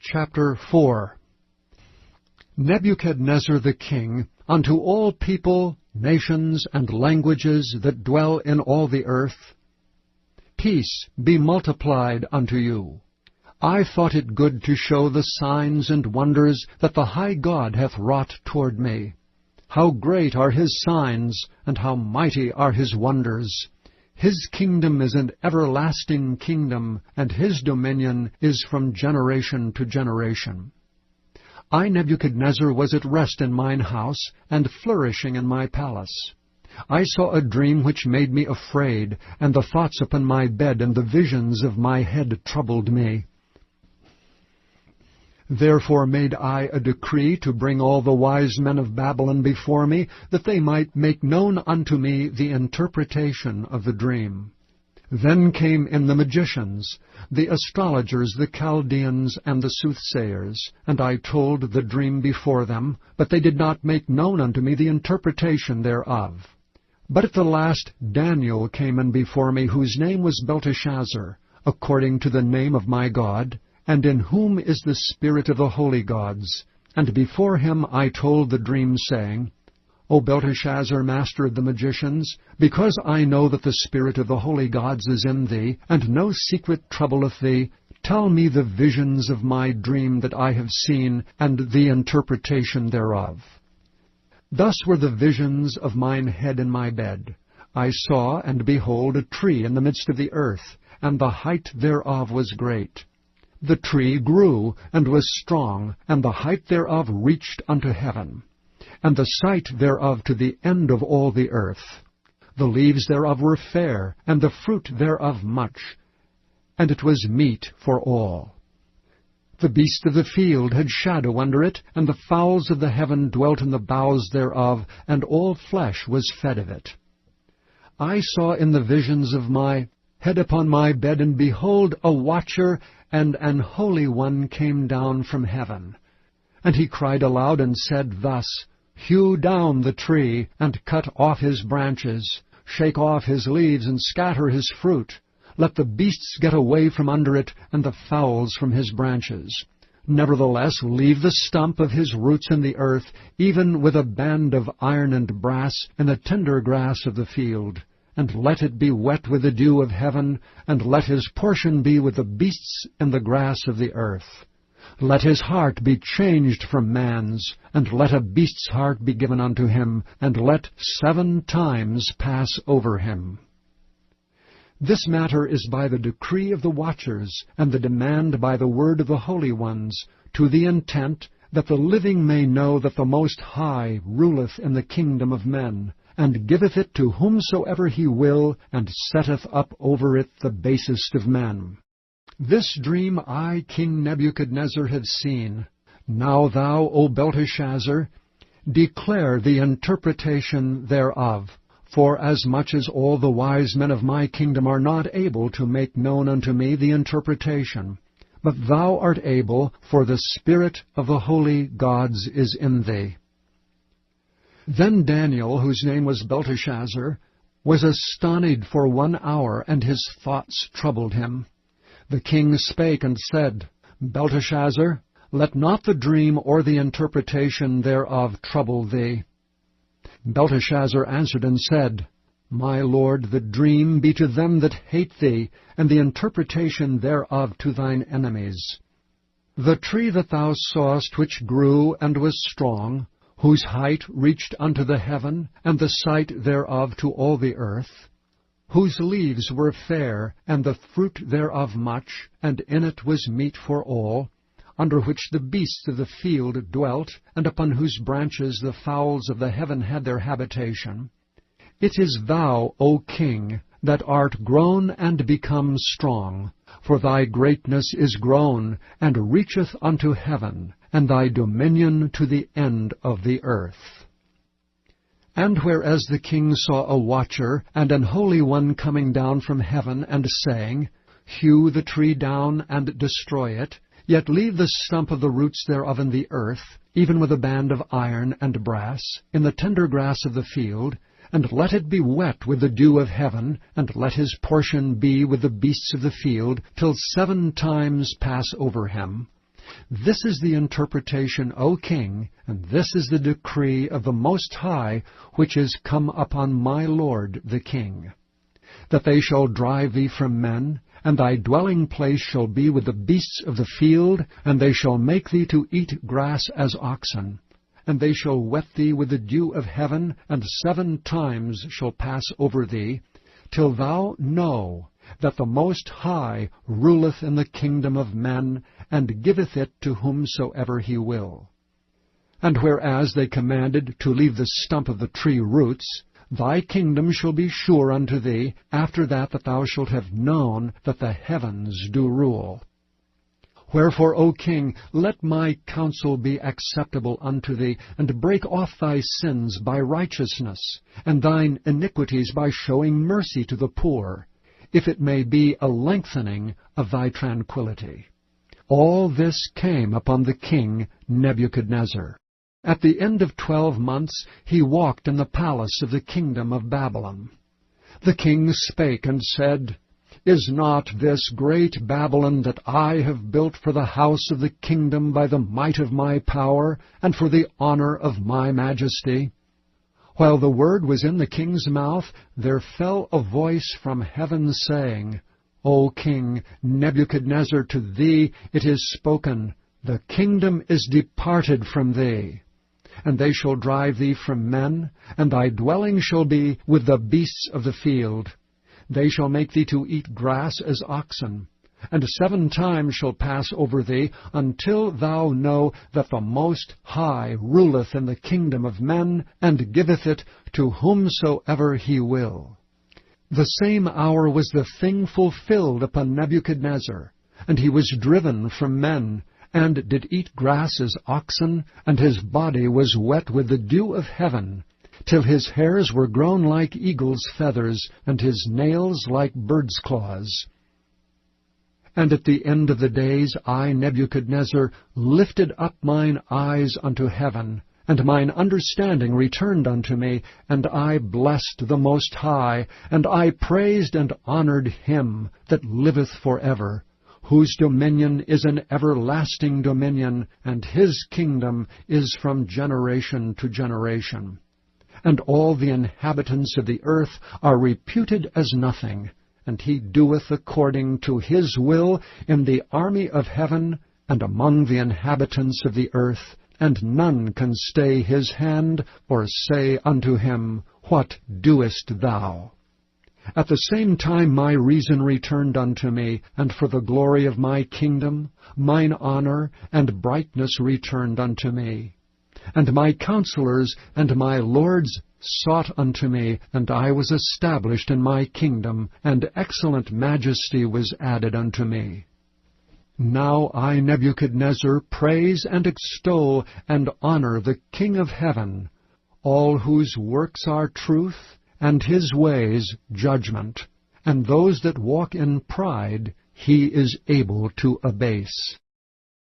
Chapter 4. Nebuchadnezzar the king, unto all people, nations, and languages that dwell in all the earth, peace be multiplied unto you. I thought it good to show the signs and wonders that the high God hath wrought toward me. How great are his signs, and how mighty are his wonders! His kingdom is an everlasting kingdom, and his dominion is from generation to generation. I, Nebuchadnezzar, was at rest in mine house, and flourishing in my palace. I saw a dream which made me afraid, and the thoughts upon my bed and the visions of my head troubled me. Therefore made I a decree to bring all the wise men of Babylon before me, that they might make known unto me the interpretation of the dream. Then came in the magicians, the astrologers, the Chaldeans, and the soothsayers, and I told the dream before them, but they did not make known unto me the interpretation thereof. But at the last Daniel came in before me, whose name was Belteshazzar, according to the name of my God, and in whom is the spirit of the holy gods. And before him I told the dream, saying, O Belteshazzar, master of the magicians, because I know that the spirit of the holy gods is in thee, and no secret troubleth thee, tell me the visions of my dream that I have seen, and the interpretation thereof. Thus were the visions of mine head in my bed. I saw, and behold, a tree in the midst of the earth, and the height thereof was great. The tree grew, and was strong, and the height thereof reached unto heaven, and the sight thereof to the end of all the earth. The leaves thereof were fair, and the fruit thereof much, and it was meat for all. The beasts of the field had shadow under it, and the fowls of the heaven dwelt in the boughs thereof, and all flesh was fed of it. I saw in the visions of my head upon my bed, and behold, a watcher and an holy one came down from heaven. And he cried aloud and said thus, Hew down the tree, and cut off his branches, shake off his leaves, and scatter his fruit. Let the beasts get away from under it, and the fowls from his branches. Nevertheless, leave the stump of his roots in the earth, even with a band of iron and brass, in the tender grass of the field. And let it be wet with the dew of heaven, and let his portion be with the beasts in the grass of the earth. Let his heart be changed from man's, and let a beast's heart be given unto him, and let 7 times pass over him. This matter is by the decree of the watchers, and the demand by the word of the holy ones, to the intent that the living may know that the Most High ruleth in the kingdom of men, and giveth it to whomsoever he will, and setteth up over it the basest of men. This dream I, King Nebuchadnezzar, have seen. Now thou, O Belteshazzar, declare the interpretation thereof, for as much as all the wise men of my kingdom are not able to make known unto me the interpretation. But thou art able, for the spirit of the holy gods is in thee. Then Daniel, whose name was Belteshazzar, was astonied for 1 hour, and his thoughts troubled him. The king spake and said, Belteshazzar, let not the dream or the interpretation thereof trouble thee. Belteshazzar answered and said, My lord, the dream be to them that hate thee, and the interpretation thereof to thine enemies. The tree that thou sawest, which grew and was strong, whose height reached unto the heaven, and the sight thereof to all the earth, whose leaves were fair, and the fruit thereof much, and in it was meat for all, under which the beasts of the field dwelt, and upon whose branches the fowls of the heaven had their habitation. It is thou, O king, that art grown and become strong, for thy greatness is grown, and reacheth unto heaven, and thy dominion to the end of the earth. And whereas the king saw a watcher and an holy one coming down from heaven, and saying, Hew the tree down and destroy it, yet leave the stump of the roots thereof in the earth, even with a band of iron and brass, in the tender grass of the field, and let it be wet with the dew of heaven, and let his portion be with the beasts of the field, till 7 times pass over him. This is the interpretation, O king, and this is the decree of the Most High, which is come upon my lord the king. That they shall drive thee from men, and thy dwelling place shall be with the beasts of the field, and they shall make thee to eat grass as oxen. And they shall wet thee with the dew of heaven, and 7 times shall pass over thee, till thou know that the Most High ruleth in the kingdom of men, and giveth it to whomsoever he will. And whereas they commanded to leave the stump of the tree roots, thy kingdom shall be sure unto thee, after that thou shalt have known that the heavens do rule. Wherefore, O king, let my counsel be acceptable unto thee, and break off thy sins by righteousness, and thine iniquities by showing mercy to the poor, if it may be a lengthening of thy tranquillity. All this came upon the king Nebuchadnezzar. At the end of 12 months he walked in the palace of the kingdom of Babylon. The king spake and said, Is not this great Babylon that I have built for the house of the kingdom by the might of my power, and for the honor of my majesty? While the word was in the king's mouth, there fell a voice from heaven, saying, O king Nebuchadnezzar, to thee it is spoken, The kingdom is departed from thee. And they shall drive thee from men, and thy dwelling shall be with the beasts of the field. They shall make thee to eat grass as oxen, and 7 times shall pass over thee, until thou know that the Most High ruleth in the kingdom of men, and giveth it to whomsoever he will. The same hour was the thing fulfilled upon Nebuchadnezzar, and he was driven from men, and did eat grass as oxen, and his body was wet with the dew of heaven, till his hairs were grown like eagle's feathers, and his nails like bird's claws. And at the end of the days I, Nebuchadnezzar, lifted up mine eyes unto heaven, and mine understanding returned unto me, and I blessed the Most High, and I praised and honored him that liveth for ever, whose dominion is an everlasting dominion, and his kingdom is from generation to generation. And all the inhabitants of the earth are reputed as nothing, and he doeth according to his will in the army of heaven and among the inhabitants of the earth, and none can stay his hand or say unto him, What doest thou? At the same time my reason returned unto me, and for the glory of my kingdom, mine honor and brightness returned unto me. And my counselors and my lords sought unto me, and I was established in my kingdom, and excellent majesty was added unto me. Now I, Nebuchadnezzar, praise and extol and honor the King of heaven, all whose works are truth, and his ways judgment, and those that walk in pride he is able to abase.